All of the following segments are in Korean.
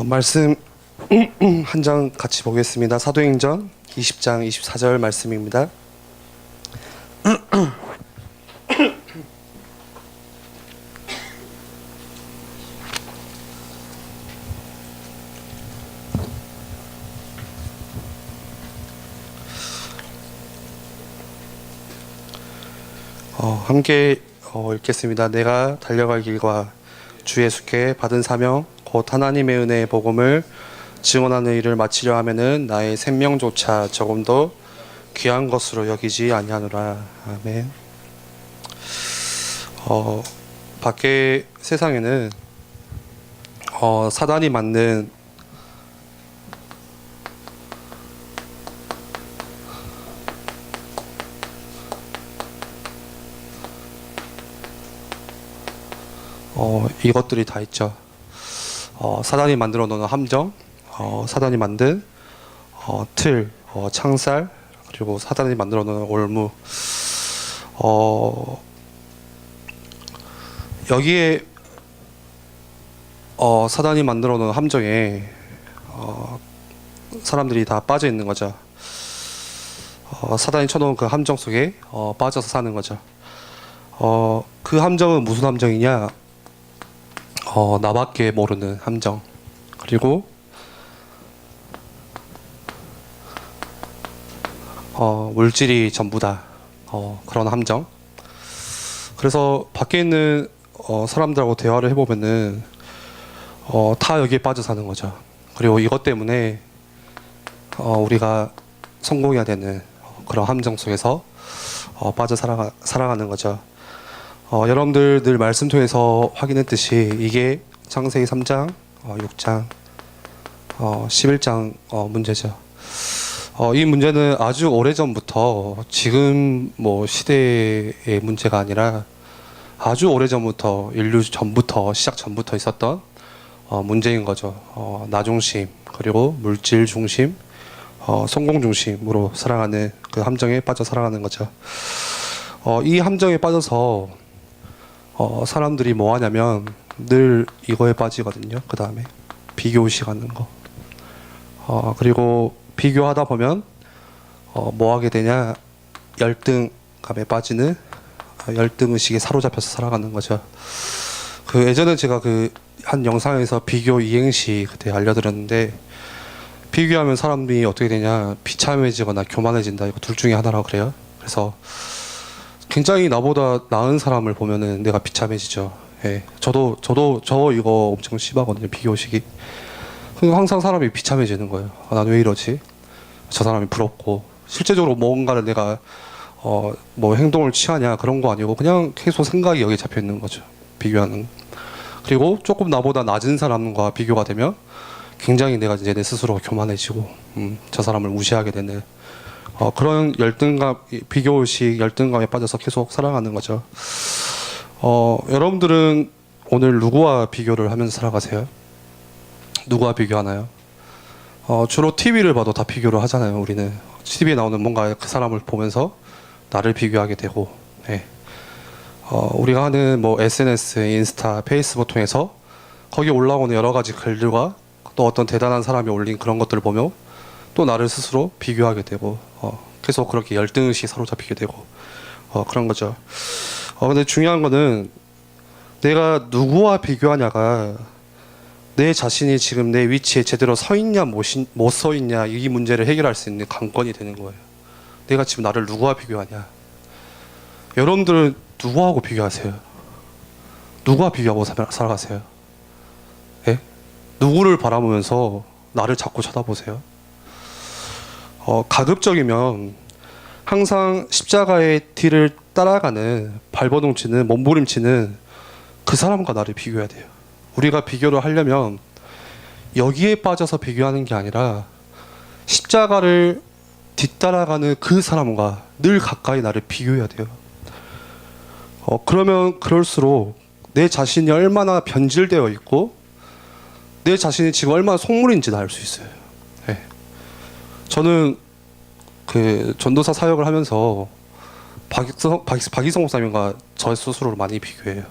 말씀 한 장 같이 보겠습니다. 사도행전 20장 24절 말씀입니다. 함께 읽겠습니다. 내가 달려갈 길과 주 예수께 받은 사명 곧 하나님의 은혜의 복음을 증언하는 일을 마치려 하면은 나의 생명조차 조금도 귀한 것으로 여기지 아니하노라. 아멘. 밖에 세상에는 사단이 만든 이것들이 다 있죠. 사단이 만들어 놓은 함정, 사단이 만든 틀, 창살, 그리고 사단이 만들어 놓은 올무. 여기에 사단이 만들어 놓은 함정에 사람들이 다 빠져 있는 거죠. 사단이 쳐놓은 그 함정 속에 빠져서 사는 거죠. 그 함정은 무슨 함정이냐? 나밖에 모르는 함정, 그리고 물질이 전부다, 그런 함정. 그래서 밖에 있는 사람들하고 대화를 해보면은 다 여기에 빠져 사는 거죠. 그리고 이것 때문에 우리가 성공해야 되는 그런 함정 속에서 빠져 살아가는 거죠. 여러분들 늘 말씀 통해서 확인했듯이 이게 창세기 3장, 6장, 11장 문제죠. 이 문제는 아주 오래전부터, 지금 뭐 시대의 문제가 아니라 아주 오래전부터, 인류 전부터, 시작 전부터 있었던 문제인 거죠. 나 중심, 그리고 물질 중심, 성공 중심으로 살아가는 그 함정에 빠져 살아가는 거죠. 이 함정에 빠져서 사람들이 뭐 하냐면 늘 이거에 빠지거든요. 그 다음에 비교의식 하는 거. 그리고 비교하다 보면 뭐 하게 되냐? 열등감에 빠지는, 열등의식에 사로잡혀서 살아가는 거죠. 그 예전에 제가 그 한 영상에서 비교 이행시 그때 알려드렸는데, 비교하면 사람이 어떻게 되냐? 비참해지거나 교만해진다. 이거 둘 중에 하나라고 그래요. 그래서 굉장히 나보다 나은 사람을 보면은 내가 비참해지죠. 예. 저도 이거 엄청 심하거든요. 비교식이. 항상 사람이 비참해지는 거예요. 난 왜 이러지? 저 사람이 부럽고. 실제적으로 뭔가를 내가 뭐 행동을 취하냐 그런 거 아니고 그냥 계속 생각이 여기에 잡혀 있는 거죠. 비교하는. 그리고 조금 나보다 낮은 사람과 비교가 되면 굉장히 내가 이제 내 스스로 교만해지고 저 사람을 무시하게 되는 그런 열등감, 비교의식, 열등감에 빠져서 계속 살아가는 거죠. 여러분들은 오늘 누구와 비교를 하면서 살아가세요? 누구와 비교하나요? 주로 TV를 봐도 다 비교를 하잖아요. 우리는 TV에 나오는 뭔가 그 사람을 보면서 나를 비교하게 되고, 네. 우리가 하는 뭐 SNS, 인스타, 페이스북 통해서 거기에 올라오는 여러 가지 글들과 또 어떤 대단한 사람이 올린 그런 것들을 보며 또 나를 스스로 비교하게 되고, 계속 그렇게 열등의식이 사로잡히게 되고, 그런 거죠. 근데 중요한 거는 내가 누구와 비교하냐가 내 자신이 지금 내 위치에 제대로 서 있냐 못 서 있냐, 이 문제를 해결할 수 있는 관건이 되는 거예요. 내가 지금 나를 누구와 비교하냐. 여러분들은 누구하고 비교하세요? 누구와 비교하고 살아가세요? 예? 누구를 바라보면서 나를 자꾸 쳐다보세요? 가급적이면 항상 십자가의 뒤를 따라가는, 발버둥치는, 몸부림치는 그 사람과 나를 비교해야 돼요. 우리가 비교를 하려면 여기에 빠져서 비교하는 게 아니라 십자가를 뒤따라가는 그 사람과 늘 가까이 나를 비교해야 돼요. 그러면 그럴수록 내 자신이 얼마나 변질되어 있고 내 자신이 지금 얼마나 속물인지를 알 수 있어요. 네. 저는 그 전도사 사역을 하면서 박희성 목사님과 저 스스로를 많이 비교해요.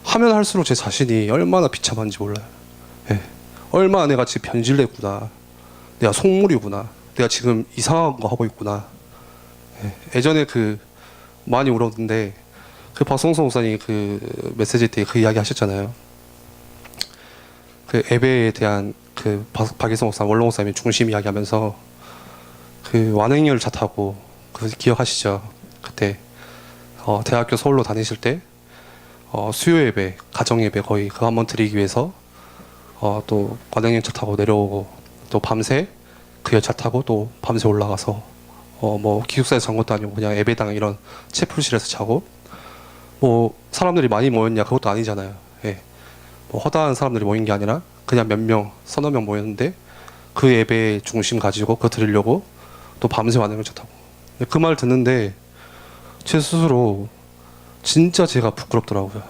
하면 할수록 제 자신이 얼마나 비참한지 몰라요. 네. 얼마나 내가 지금 변질됐구나, 내가 속물이구나, 내가 지금 이상한 거 하고 있구나. 예, 예전에 그 많이 울었는데 그 박성성 목사님 그 메시지 때 그 이야기 하셨잖아요. 그 예배에 대한 그 박일성 목사님, 원로 목사님이 중심 이야기하면서 그 완행열차 타고 그 기억하시죠? 그때 대학교 서울로 다니실 때 수요 예배, 가정 예배 거의 그거 한번 드리기 위해서 또 완행열차 타고 내려오고 또 밤새 그 열차 타고 또 밤새 올라가서 뭐 기숙사에서 잔 것도 아니고 그냥 예배당 이런 채플실에서 자고, 뭐 사람들이 많이 모였냐 그것도 아니잖아요. 예. 뭐 허다한 사람들이 모인 게 아니라 그냥 몇 명, 서너 명 모였는데 그 예배의 중심 가지고 그거 드리려고 또 밤새 완행열차 타고. 그 말 듣는데 제 스스로 진짜 제가 부끄럽더라고요.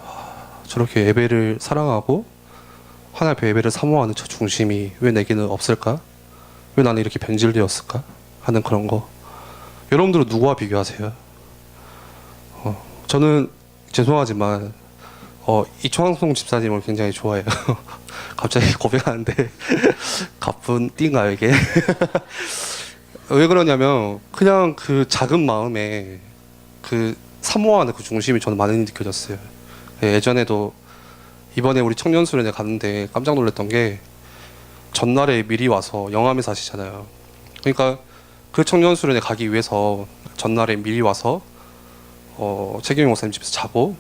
저렇게 예배를 사랑하고 하나님 앞에 예배를 사모하는 저 중심이 왜 내게는 없을까? 왜 나는 이렇게 변질되었을까? 하는 그런 거. 여러분들은 누구와 비교하세요? 저는 죄송하지만 이초항송 집사님을 굉장히 좋아해요. 갑자기 고백하는데 가쁜 띠인가요 이게? 왜 그러냐면 그냥 그 작은 마음에 그 사모하는 그 중심이 저는 많이 느껴졌어요. 예전에도 이번에 우리 청년수련회 갔는데 깜짝 놀랐던 게 전날에 미리 와서 영암에 사시잖아요. 그러니까 그 청년수련회 가기 위해서 전날에 미리 와서 최경영 목사님 집에서 자고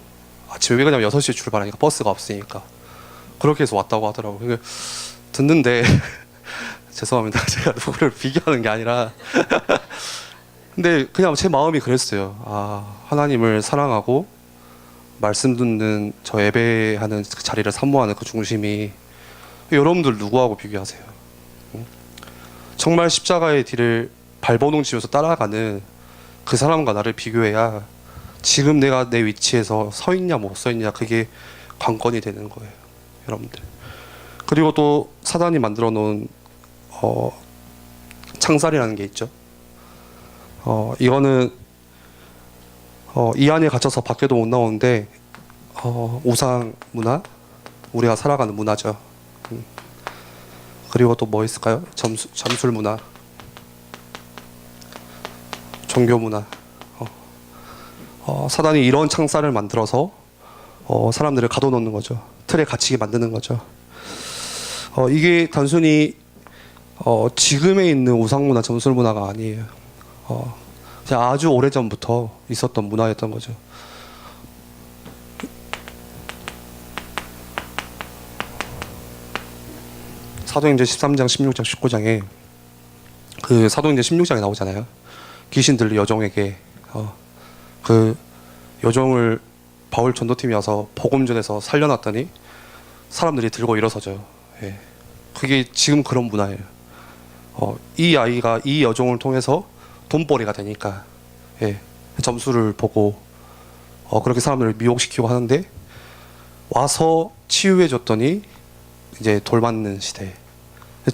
아침에, 왜 그러냐면 6시에 출발하니까 버스가 없으니까 그렇게 해서 왔다고 하더라고요. 그러니까 듣는데 죄송합니다. 제가 누구를 비교하는 게 아니라 근데 그냥 제 마음이 그랬어요. 하나님을 사랑하고 말씀 듣는 저 예배하는 그 자리를 사모하는 그 중심이 여러분들 누구하고 비교하세요? 정말 십자가의 뒤를 발버둥치면서 따라가는 그 사람과 나를 비교해야 지금 내가 내 위치에서 서 있냐 못 서 있냐 그게 관건이 되는 거예요, 여러분들. 그리고 또 사단이 만들어 놓은 창살이라는 게 있죠. 이거는 이 안에 갇혀서 밖에도 못 나오는데 우상 문화, 우리가 살아가는 문화죠. 그리고 또 뭐 있을까요? 점술 문화, 종교 문화. 사단이 이런 창살을 만들어서 사람들을 가둬놓는 거죠. 틀에 갇히게 만드는 거죠. 이게 단순히 지금에 있는 우상문화, 점술문화가 아니에요. 그냥 아주 오래전부터 있었던 문화였던 거죠. 사도행전 13장, 16장, 19장에 그 사도행전 16장에 나오잖아요. 귀신들 여종에게 그 여종을 바울 전도팀이 와서 복음전에서 살려놨더니 사람들이 들고 일어서죠. 예. 그게 지금 그런 문화예요. 이 아이가 이 여종을 통해서 돈벌이가 되니까 점수를 보고 그렇게 사람들을 미혹시키고 하는데 와서 치유해 줬더니 이제 돌맞는 시대.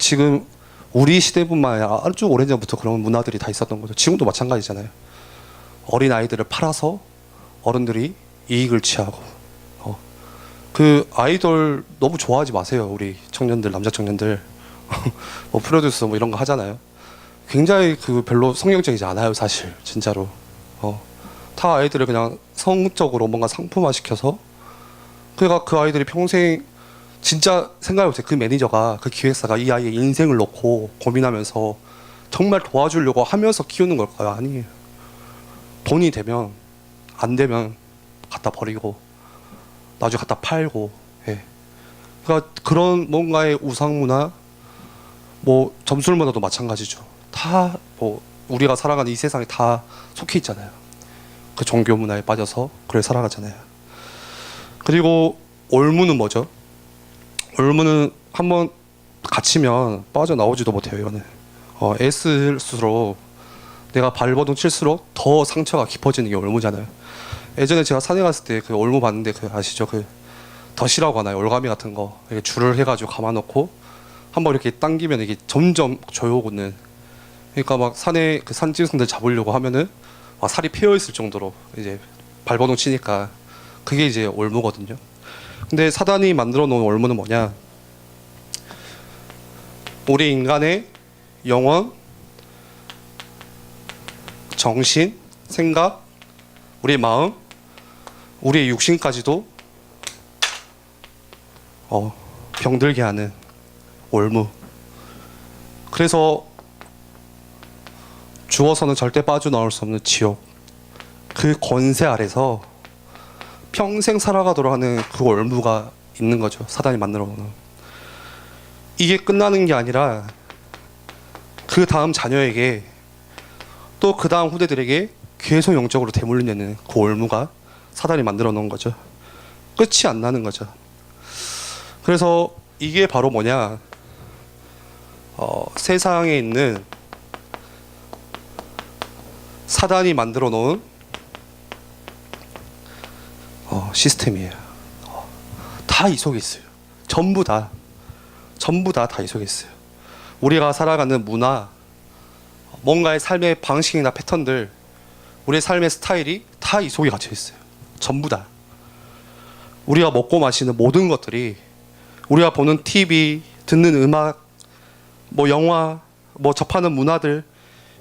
지금 우리 시대뿐만 아니라 아주 오래전부터 그런 문화들이 다 있었던 거죠. 지금도 마찬가지잖아요. 어린 아이들을 팔아서 어른들이 이익을 취하고 그 아이돌 너무 좋아하지 마세요. 우리 청년들, 남자 청년들 뭐 프로듀스 뭐 이런 거 하잖아요. 굉장히 그 별로 성경적이지 않아요, 사실. 진짜로. 다 아이들을 그냥 성적으로 뭔가 상품화 시켜서 그러니까 그 아이들이 평생 진짜 생각해보세요. 그 매니저가, 그 기획사가 이 아이의 인생을 놓고 고민하면서 정말 도와주려고 하면서 키우는 걸까요? 아니에요. 돈이 되면 안 되면 갖다 버리고 나중에 갖다 팔고. 그러니까 그런 뭔가의 우상문화, 뭐 점술문화도 마찬가지죠. 다 뭐 우리가 살아가는 이 세상에 다 속해 있잖아요. 그 종교 문화에 빠져서 그래 살아가잖아요. 그리고 올무는 뭐죠? 올무는 한번 갇히면 빠져나오지도 못해요. 이거는 애쓸수록 내가 발버둥 칠수록 더 상처가 깊어지는 게 올무잖아요. 예전에 제가 산에 갔을 때 그 올무 봤는데 그 아시죠? 그 덫이라고 하나요? 올가미 같은 거 이렇게 줄을 해가지고 감아놓고 한번 이렇게 당기면 이게 점점 조여오는. 그러니까 막 산에 그 산짐승들 잡으려고 하면은 막 살이 패여 있을 정도로 이제 발버둥 치니까 그게 이제 올무거든요. 근데 사단이 만들어 놓은 올무는 뭐냐? 우리 인간의 영혼, 정신, 생각, 우리의 마음, 우리의 육신까지도 병들게 하는 올무. 그래서 죽어서는 절대 빠져나올 수 없는 지옥, 그 권세 아래서 평생 살아가도록 하는 그 올무가 있는 거죠. 사단이 만들어 놓은. 이게 끝나는 게 아니라 그 다음 자녀에게 또 그 다음 후대들에게 계속 영적으로 대물리는 그 올무가 사단이 만들어 놓은 거죠. 끝이 안 나는 거죠. 그래서 이게 바로 뭐냐, 세상에 있는 사단이 만들어 놓은 시스템이에요. 다 이 속에 있어요. 전부 다 이 속에 있어요. 우리가 살아가는 문화, 뭔가의 삶의 방식이나 패턴들, 우리의 삶의 스타일이 다 이 속에 갇혀 있어요. 전부 다. 우리가 먹고 마시는 모든 것들이, 우리가 보는 TV, 듣는 음악, 뭐 영화, 뭐 접하는 문화들,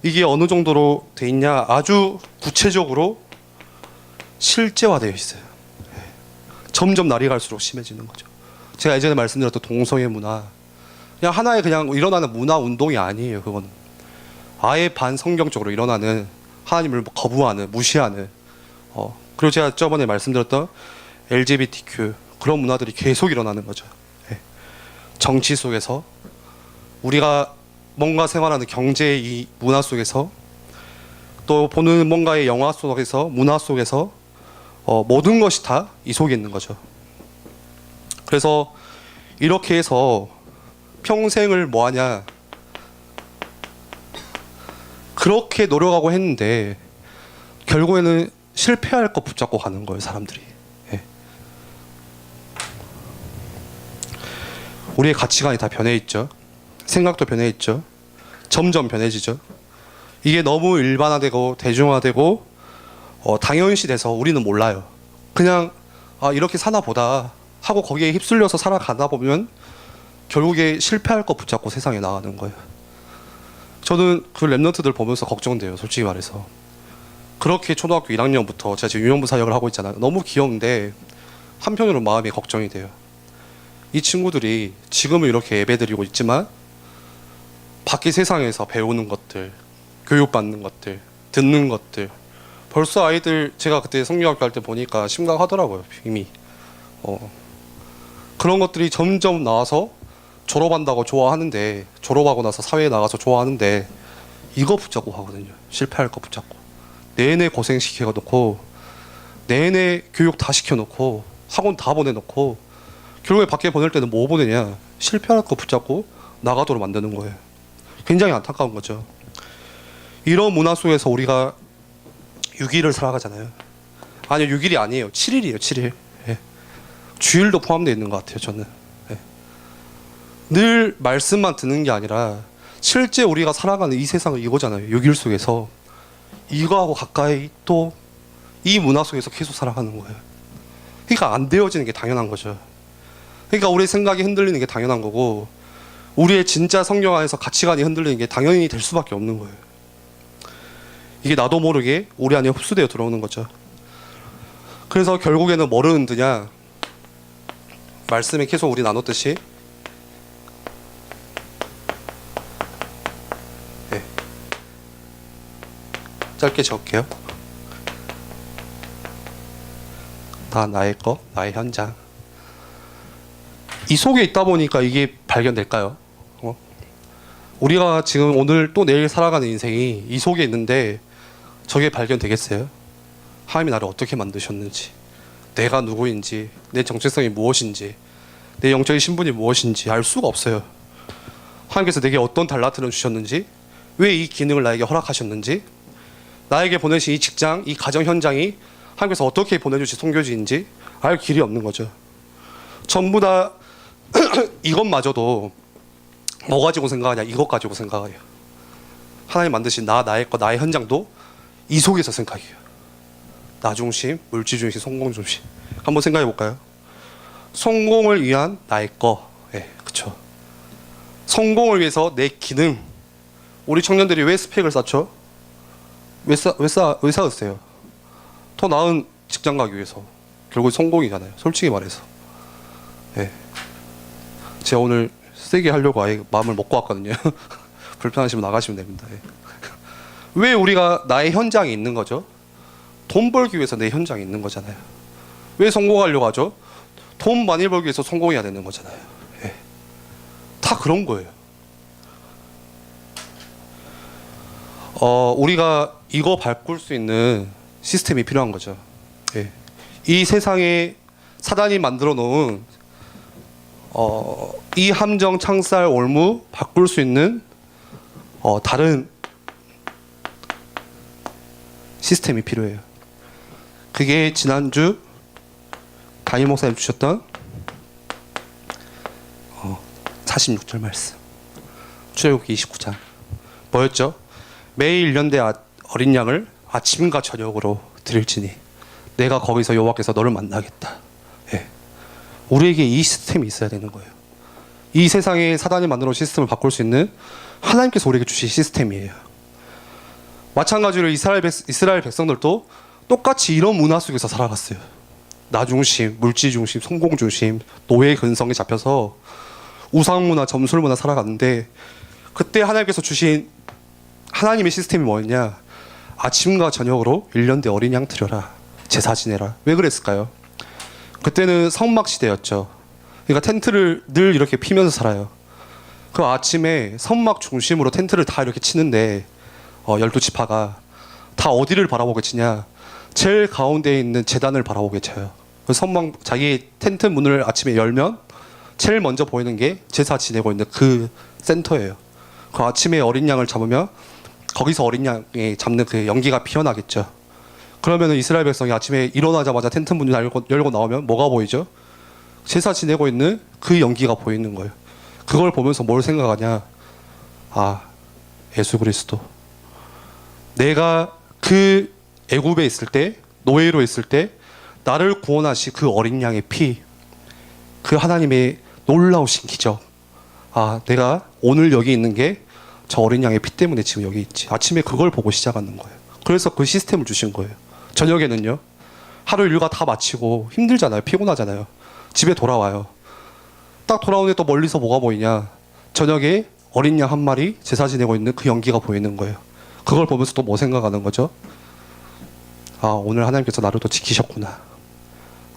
이게 어느 정도로 돼 있냐, 아주 구체적으로 실제화되어 있어요. 점점 날이 갈수록 심해지는 거죠. 제가 예전에 말씀드렸던 동성애 문화, 그냥 하나의 그냥 일어나는 문화 운동이 아니에요. 그거는 아예 반성경적으로 일어나는, 하나님을 거부하는, 무시하는, 그리고 제가 저번에 말씀드렸던 LGBTQ, 그런 문화들이 계속 일어나는 거죠. 정치 속에서, 우리가 뭔가 생활하는 경제의 이 문화 속에서, 또 보는 뭔가의 영화 속에서, 문화 속에서 모든 것이 다 이 속에 있는 거죠. 그래서 이렇게 해서 평생을 뭐하냐, 그렇게 노력하고 했는데 결국에는 실패할 거 붙잡고 가는 거예요, 사람들이. 우리의 가치관이 다 변해 있죠. 생각도 변해 있죠. 점점 변해지죠. 이게 너무 일반화되고 대중화되고 당연시돼서 우리는 몰라요. 그냥 이렇게 사나 보다 하고 거기에 휩쓸려서 살아가다 보면 결국에 실패할 거 붙잡고 세상에 나가는 거예요. 저는 그 랩런트들 보면서 걱정돼요, 솔직히 말해서. 그렇게 초등학교 1학년부터 제가 지금 유년부 사역을 하고 있잖아요. 너무 귀여운데 한편으로 마음이 걱정이 돼요. 이 친구들이 지금은 이렇게 예배드리고 있지만 밖의 세상에서 배우는 것들, 교육받는 것들, 듣는 것들, 벌써 아이들, 제가 그때 성경학교 할 때 보니까 심각하더라고요, 이미. 그런 것들이 점점 나와서 졸업한다고 좋아하는데, 졸업하고 나서 사회에 나가서 좋아하는데 이거 붙잡고 하거든요. 실패할 거 붙잡고 내내 고생 시켜놓고, 내내 교육 다 시켜놓고, 학원 다 보내놓고, 결국에 밖에 보낼 때는 뭐 보내냐, 실패할 거 붙잡고 나가도록 만드는 거예요. 굉장히 안타까운 거죠. 이런 문화 속에서 우리가 6일을 살아가잖아요. 아니요, 6일이 아니에요. 7일이에요, 7일. 주일도 포함되어 있는 것 같아요, 저는. 늘 말씀만 듣는 게 아니라 실제 우리가 살아가는 이 세상은 이거잖아요. 6일 속에서 이거하고 가까이 또 이 문화 속에서 계속 살아가는 거예요. 그러니까 안 되어지는 게 당연한 거죠. 그러니까 우리의 생각이 흔들리는 게 당연한 거고, 우리의 진짜 성경 안에서 가치관이 흔들리는 게 당연히 될 수밖에 없는 거예요. 이게 나도 모르게 우리 안에 흡수되어 들어오는 거죠. 그래서 결국에는 뭐를 흔드냐, 말씀에 계속 우리 나눴듯이 짧게 적을게요. 다 나의 거, 나의 현장. 이 속에 있다 보니까 이게 발견될까요? 우리가 지금 오늘 또 내일 살아가는 인생이 이 속에 있는데 저게 발견되겠어요? 하나님이 나를 어떻게 만드셨는지, 내가 누구인지, 내 정체성이 무엇인지, 내 영적인 신분이 무엇인지 알 수가 없어요. 하나님께서 내게 어떤 달란트를 주셨는지, 왜 이 기능을 나에게 허락하셨는지, 나에게 보내신 이 직장, 이 가정 현장이 하나님께서 어떻게 보내주신 선교지인지 알 길이 없는 거죠. 전부 다 이것마저도 뭐 가지고 생각하냐, 이것 가지고 생각해요. 하나님 만드신 나의 거, 나의 현장도 이 속에서 생각해요. 나 중심, 물질 중심, 성공 중심. 한번 생각해 볼까요? 성공을 위한 나의 거, 그쵸. 성공을 위해서 내 기능. 우리 청년들이 왜 스펙을 쌓죠? 왜 쌓으세요? 더 나은 직장 가기 위해서. 결국 성공이잖아요. 솔직히 말해서. 예. 제가 오늘 세게 하려고 아예 마음을 먹고 왔거든요. 불편하시면 나가시면 됩니다. 예. 왜 우리가 나의 현장에 있는 거죠? 돈 벌기 위해서 내 현장에 있는 거잖아요. 왜 성공하려고 하죠? 돈 많이 벌기 위해서 성공해야 되는 거잖아요. 예. 다 그런 거예요. 우리가 이거 바꿀 수 있는 시스템이 필요한 거죠. 예. 이 세상에 사단이 만들어 놓은 이 함정, 창살, 올무 바꿀 수 있는 다른 시스템이 필요해요. 그게 지난주 담임 목사님 주셨던 46절 말씀. 출애굽기 29장. 뭐였죠? 매일 1년대 어린 양을 아침과 저녁으로 드릴지니 내가 거기서 여호와께서 너를 만나겠다. 예. 우리에게 이 시스템이 있어야 되는 거예요. 이 세상에 사단이 만들어 놓은 시스템을 바꿀 수 있는 하나님께서 우리에게 주신 시스템이에요. 마찬가지로 이스라엘 백성들도 똑같이 이런 문화 속에서 살아갔어요. 나 중심, 물질 중심, 성공 중심, 노예 근성에 잡혀서 우상 문화, 점술 문화 살아갔는데 그때 하나님께서 주신 하나님의 시스템이 뭐였냐? 아침과 저녁으로 1년대 어린 양 드려라. 제사 지내라. 왜 그랬을까요? 그때는 성막 시대였죠. 그러니까 텐트를 늘 이렇게 피면서 살아요. 그 아침에 성막 중심으로 텐트를 다 이렇게 치는데 12지파가 다 어디를 바라보게 치냐? 제일 가운데에 있는 제단을 바라보게 쳐요. 그 성막 자기 텐트 문을 아침에 열면 제일 먼저 보이는 게 제사 지내고 있는 그 센터예요. 그 아침에 어린 양을 잡으면 거기서 어린 양이 잡는 그 연기가 피어나겠죠. 그러면 이스라엘 백성이 아침에 일어나자마자 텐트 문을 열고 나오면 뭐가 보이죠? 제사 지내고 있는 그 연기가 보이는 거예요. 그걸 보면서 뭘 생각하냐? 아, 예수 그리스도. 내가 그 애굽에 있을 때, 노예로 있을 때 나를 구원하신 그 어린 양의 피, 그 하나님의 놀라우신 기적. 아, 내가 오늘 여기 있는 게 저 어린 양의 피 때문에 지금 여기 있지. 아침에 그걸 보고 시작하는 거예요. 그래서 그 시스템을 주신 거예요. 저녁에는요, 하루 일과 다 마치고 힘들잖아요. 피곤하잖아요. 집에 돌아와요. 딱 돌아오는데 또 멀리서 뭐가 보이냐? 저녁에 어린 양 한 마리 제사 지내고 있는 그 연기가 보이는 거예요. 그걸 보면서 또 뭐 생각하는 거죠? 아, 오늘 하나님께서 나를 또 지키셨구나.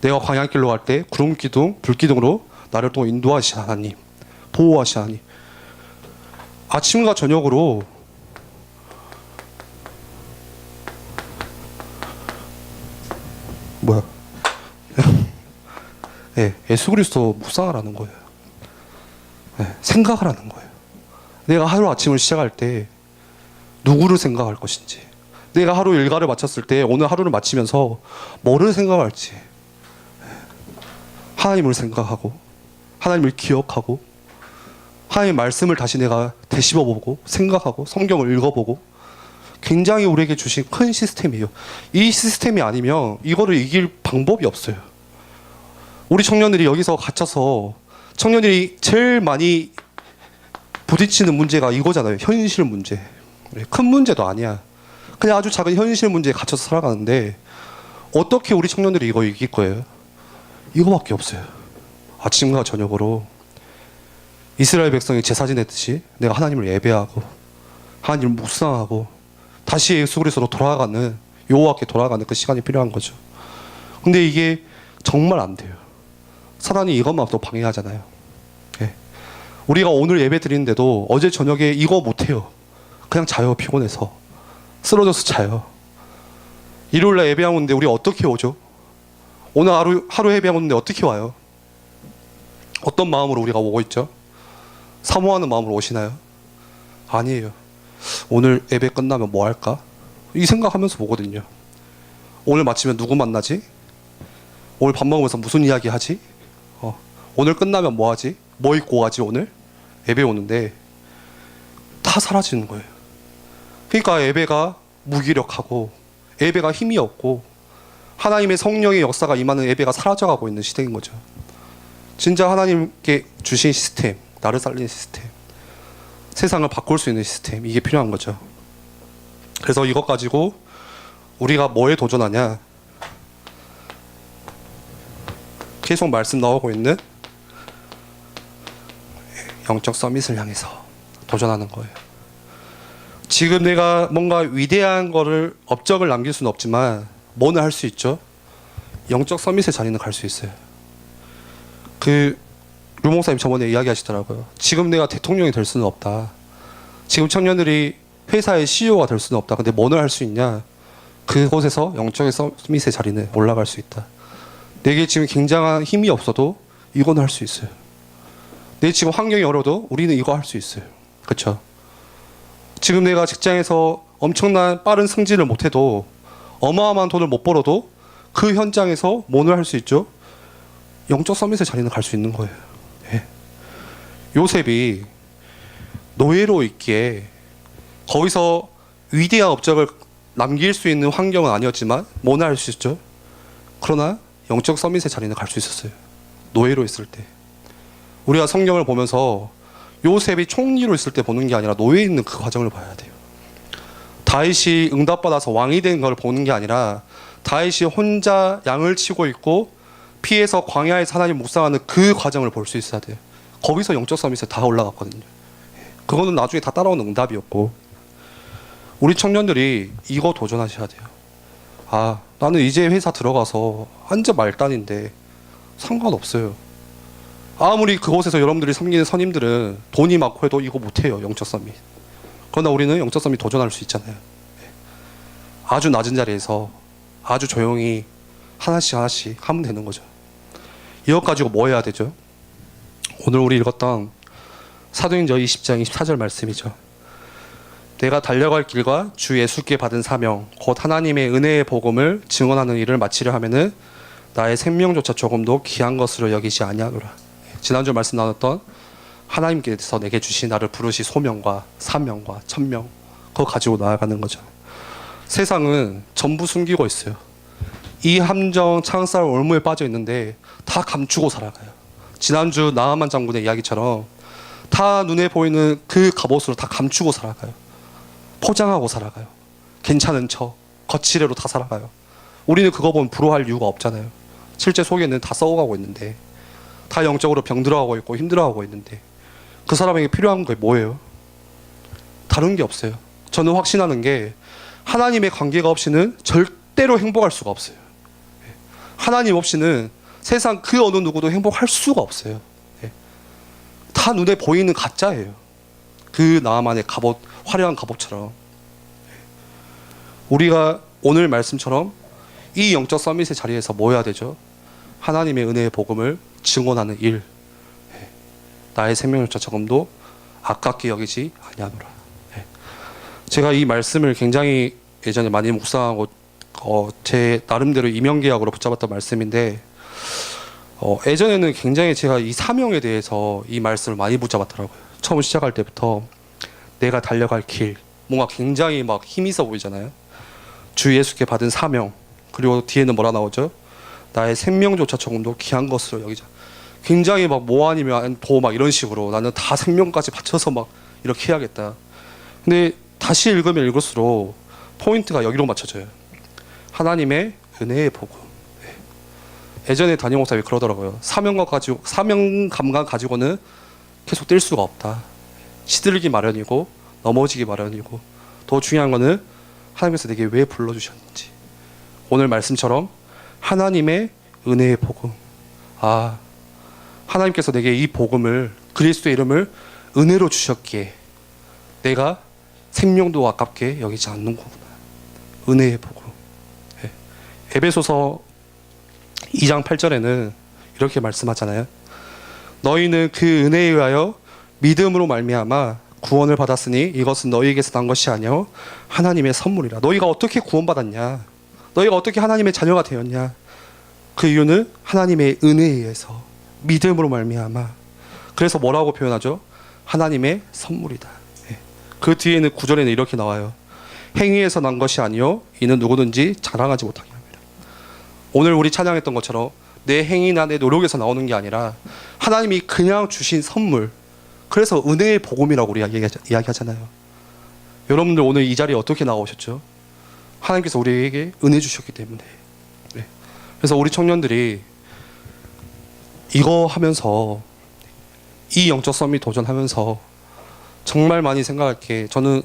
내가 광야길로 갈 때 구름 기둥, 불 기둥으로 나를 또 인도하신 하나님, 보호하신 하나님. 아침과 저녁으로 뭐야? 네, 예수 그리스도 묵상하라는 거예요. 네, 생각하라는 거예요. 내가 하루 아침을 시작할 때 누구를 생각할 것인지, 내가 하루 일과를 마쳤을 때 오늘 하루를 마치면서 뭐를 생각할지, 하나님을 생각하고 하나님을 기억하고 하나님의 말씀을 다시 내가 되씹어보고 생각하고 성경을 읽어보고, 굉장히 우리에게 주신 큰 시스템이에요. 이 시스템이 아니면 이거를 이길 방법이 없어요. 우리 청년들이 여기서 갇혀서 청년들이 제일 많이 부딪히는 문제가 이거잖아요. 현실 문제. 큰 문제도 아니야. 그냥 아주 작은 현실 문제에 갇혀서 살아가는데 어떻게 우리 청년들이 이거 이길 거예요? 이거밖에 없어요. 아침과 저녁으로 이스라엘 백성이 제사 지냈듯이 내가 하나님을 예배하고 하나님을 묵상하고 다시 예수 그리스도로 돌아가는, 여호와께 돌아가는 그 시간이 필요한 거죠. 근데 이게 정말 안 돼요. 사단이 이것만 또 방해하잖아요. 예. 우리가 오늘 예배 드리는데도 어제 저녁에 이거 못해요. 그냥 자요. 피곤해서 쓰러져서 자요. 일요일날 예배하고 있는데 우리 어떻게 오죠? 오늘 하루 예배하고 있는데 어떻게 와요? 어떤 마음으로 우리가 오고 있죠? 사모하는 마음으로 오시나요? 아니에요. 오늘 예배 끝나면 뭐 할까? 이 생각하면서 오거든요. 오늘 마치면 누구 만나지? 오늘 밥 먹으면서 무슨 이야기 하지? 오늘 끝나면 뭐 하지? 뭐 입고 가지 오늘? 예배 오는데 다 사라지는 거예요. 그러니까 예배가 무기력하고 예배가 힘이 없고 하나님의 성령의 역사가 임하는 예배가 사라져가고 있는 시대인 거죠. 진짜 하나님께 주신 시스템, 나를 살리는 시스템, 세상을 바꿀 수 있는 시스템, 이게 필요한 거죠. 그래서 이것 가지고 우리가 뭐에 도전하냐, 계속 말씀 나오고 있는 영적 서밋을 향해서 도전하는 거예요. 지금 내가 뭔가 위대한 거를 업적을 남길 수는 없지만 뭐는 할 수 있죠. 영적 서밋의 자리는 갈 수 있어요. 류 목사님 저번에 이야기하시더라고요. 지금 내가 대통령이 될 수는 없다. 지금 청년들이 회사의 CEO가 될 수는 없다. 근데 뭐는 할 수 있냐? 그곳에서 영적의 서밋의 자리는 올라갈 수 있다. 내게 지금 굉장한 힘이 없어도 이거는 할 수 있어요. 내 지금 환경이 어려워도 우리는 이거 할 수 있어요. 그렇죠? 지금 내가 직장에서 엄청난 빠른 승진을 못해도 어마어마한 돈을 못 벌어도 그 현장에서 뭐를 할 수 있죠? 영적 서밋의 자리는 갈 수 있는 거예요. 예. 요셉이 노예로 있기에 거기서 위대한 업적을 남길 수 있는 환경은 아니었지만 뭐나 할 수 있죠? 그러나 영적 서밋의 자리는 갈 수 있었어요. 노예로 있을 때. 우리가 성경을 보면서 요셉이 총리로 있을 때 보는 게 아니라 노예에 있는 그 과정을 봐야 돼요. 다윗이 응답받아서 왕이 된 걸 보는 게 아니라 다윗이 혼자 양을 치고 있고 피해서 광야에서 하나님 묵상하는 그 과정을 볼 수 있어야 돼요. 거기서 영적 서밋에 다 올라갔거든요. 그거는 나중에 다 따라오는 응답이었고, 우리 청년들이 이거 도전하셔야 돼요. 아, 나는 이제 회사 들어가서 한자 말단인데 상관없어요. 아무리 그곳에서 여러분들이 섬기는 선임들은 돈이 많고 해도 이거 못해요. 영적 서밋. 그러나 우리는 영적 서밋 도전할 수 있잖아요. 아주 낮은 자리에서 아주 조용히 하나씩 하면 되는 거죠. 이것 가지고 뭐 해야 되죠? 오늘 우리 읽었던 사도행전 20장 24절 말씀이죠. 내가 달려갈 길과 주 예수께 받은 사명 곧 하나님의 은혜의 복음을 증언하는 일을 마치려 하면은 나의 생명조차 조금도 귀한 것으로 여기지 아니하노라. 지난주 말씀 나눴던 하나님께서 내게 주신 나를 부르시 소명과 사명과 천명, 그거 가지고 나아가는 거죠. 세상은 전부 숨기고 있어요. 이 함정 창살 올무에 빠져 있는데 다 감추고 살아가요. 지난주 나아만 장군의 이야기처럼 다 눈에 보이는 그 갑옷으로 다 감추고 살아가요. 포장하고 살아가요. 괜찮은 척, 거칠애로 다 살아가요. 우리는 그거 보면 부러워할 이유가 없잖아요. 실제 속에는 다 썩어가고 있는데, 다 영적으로 병들어가고 있고 힘들어하고 있는데, 그 사람에게 필요한 게 뭐예요? 다른 게 없어요. 저는 확신하는 게 하나님의 관계가 없이는 절대로 행복할 수가 없어요. 하나님 없이는 세상 그 어느 누구도 행복할 수가 없어요. 다 눈에 보이는 가짜예요. 그 나만의 갑옷, 화려한 갑옷처럼. 우리가 오늘 말씀처럼 이 영적 서밋의 자리에서 뭐 해야 되죠? 하나님의 은혜의 복음을 증언하는 일. 나의 생명조차 조금도 아깝게 여기지 아니하노라. 제가 이 말씀을 굉장히 예전에 많이 묵상하고 제 나름대로 이명계약으로 붙잡았던 말씀인데, 예전에는 굉장히 제가 이 사명에 대해서 이 말씀을 많이 붙잡았더라고요. 처음 시작할 때부터 내가 달려갈 길, 뭔가 굉장히 막 힘이 있어 보이잖아요. 주 예수께 받은 사명, 그리고 뒤에는 뭐라 나오죠? 나의 생명조차 조금도 귀한 것으로 여기자. 굉장히 막 뭐 아니면 도 막 이런 식으로 나는 다 생명까지 바쳐서 막 이렇게 해야겠다. 근데 다시 읽으면 읽을수록 포인트가 여기로 맞춰져요. 하나님의 은혜의 복음. 예전에 담임 목사님이 그러더라고요. 사명 감각 가지고는 계속 뛸 수가 없다. 시들기 마련이고 넘어지기 마련이고, 더 중요한 거는 하나님께서 내게 왜 불러주셨는지. 오늘 말씀처럼 하나님의 은혜의 복음. 아, 하나님께서 내게 이 복음을, 그리스도의 이름을 은혜로 주셨기에 내가 생명도 아깝게 여기지 않는 거구나. 은혜의 복음. 에베소서 2장 8절에는 이렇게 말씀하잖아요. 너희는 그 은혜에 의하여 믿음으로 말미암아 구원을 받았으니 이것은 너희에게서 난 것이 아니요 하나님의 선물이라. 너희가 어떻게 구원받았냐? 너희가 어떻게 하나님의 자녀가 되었냐? 그 이유는 하나님의 은혜에 의해서 믿음으로 말미암아. 그래서 뭐라고 표현하죠? 하나님의 선물이다. 그 뒤에는 9절에는 이렇게 나와요. 행위에서 난 것이 아니요 이는 누구든지 자랑하지 못하게 합니다. 오늘 우리 찬양했던 것처럼 내 행위나 내 노력에서 나오는 게 아니라 하나님이 그냥 주신 선물, 그래서 은혜의 복음이라고 우리가 이야기하잖아요. 여러분들 오늘 이 자리에 어떻게 나오셨죠? 하나님께서 우리에게 은혜 주셨기 때문에. 네. 그래서 우리 청년들이 이거 하면서, 이 영적 썸밋 도전하면서 정말 많이 생각할 게, 저는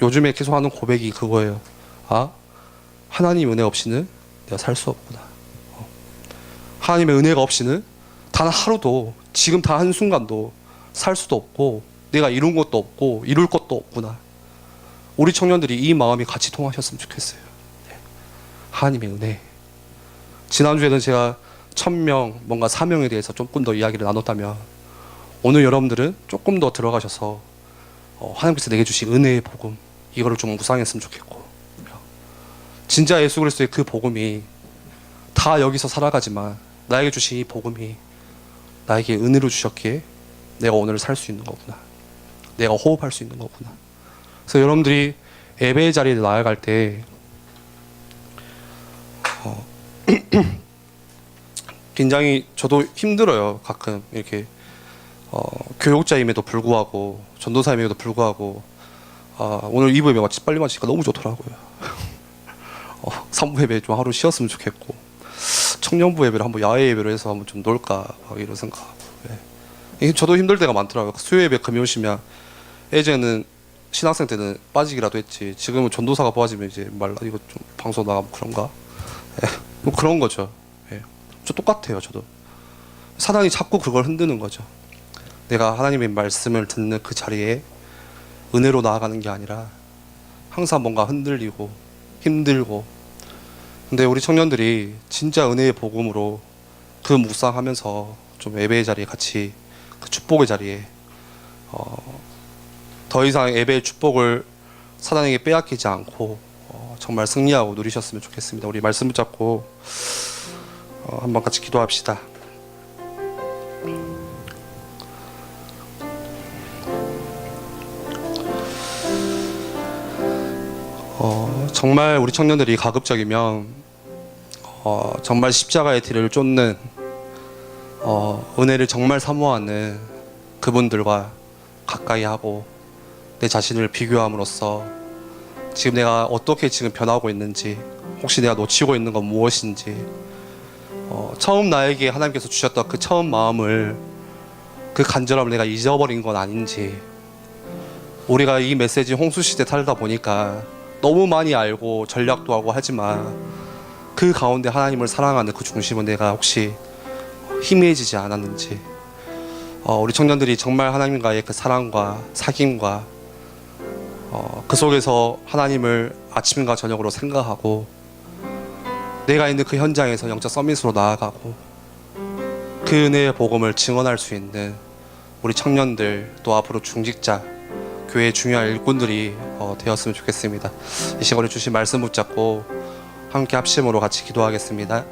요즘에 계속 하는 고백이 그거예요. 아, 하나님 은혜 없이는 내가 살 수 없구나. 하나님의 은혜가 없이는 단 하루도, 지금 단 한순간도 살 수도 없고, 내가 이룬 것도 없고 이룰 것도 없구나. 우리 청년들이 이 마음이 같이 통하셨으면 좋겠어요. 네. 하나님의 은혜. 지난주에는 제가 1000명, 뭔가 사명에 대해서 조금 더 이야기를 나눴다면, 오늘 여러분들은 조금 더 들어가셔서 하나님께서 내게 주신 은혜의 복음, 이거를 좀 묵상했으면 좋겠고, 진짜 예수 그리스도의 그 복음이 다 여기서 살아가지만 나에게 주신 이 복음이 나에게 은혜로 주셨기에 내가 오늘 살 수 있는 거구나, 내가 호흡할 수 있는 거구나. 그래서 여러분들이 예배의 자리에 나아갈 때 굉장히 저도 힘들어요. 가끔 이렇게 교육자임에도 불구하고, 전도사임에도 불구하고, 오늘 2부 예배 빨리 마치니까 너무 좋더라고요. 3부 예배 좀 하루 쉬었으면 좋겠고, 청년부 예배를 한번 야외 예배로 해서 한번 좀 놀까 이런 생각. 네. 저도 힘들 때가 많더라고요. 수요 예배 금요 오시면, 예전에는 신학생 때는 빠지기라도 했지, 지금은 전도사가 빠지면 이제 이거 좀 방송 나가면 그런가? 네. 뭐 그런 거죠. 네. 저 똑같아요. 저도 사단이 자꾸 그걸 흔드는 거죠. 내가 하나님의 말씀을 듣는 그 자리에 은혜로 나아가는 게 아니라 항상 뭔가 흔들리고 힘들고. 근데 우리 청년들이 진짜 은혜의 복음으로 그 묵상하면서 좀 예배의 자리에 같이, 그 축복의 자리에 더 이상 예배의 축복을 사단에게 빼앗기지 않고 정말 승리하고 누리셨으면 좋겠습니다. 우리 말씀 붙잡고 한번 같이 기도합시다. 정말 우리 청년들이 가급적이면 정말 십자가의 뒤를 쫓는, 은혜를 정말 사모하는 그분들과 가까이 하고, 내 자신을 비교함으로써 지금 내가 어떻게 지금 변하고 있는지, 혹시 내가 놓치고 있는 건 무엇인지, 처음 나에게 하나님께서 주셨던 그 처음 마음을, 그 간절함을 내가 잊어버린 건 아닌지. 우리가 이 메시지 홍수시대 살다 보니까 너무 많이 알고 전략도 하고 하지만, 그 가운데 하나님을 사랑하는 그 중심은 내가 혹시 희미해지지 않았는지, 우리 청년들이 정말 하나님과의 그 사랑과 사귐과 그 속에서 하나님을 아침과 저녁으로 생각하고, 내가 있는 그 현장에서 영적 서밋으로 나아가고, 그 은혜의 복음을 증언할 수 있는 우리 청년들, 또 앞으로 중직자, 교회의 중요한 일꾼들이 되었으면 좋겠습니다. 이 시간에 주신 말씀 붙잡고 함께 합심으로 같이 기도하겠습니다.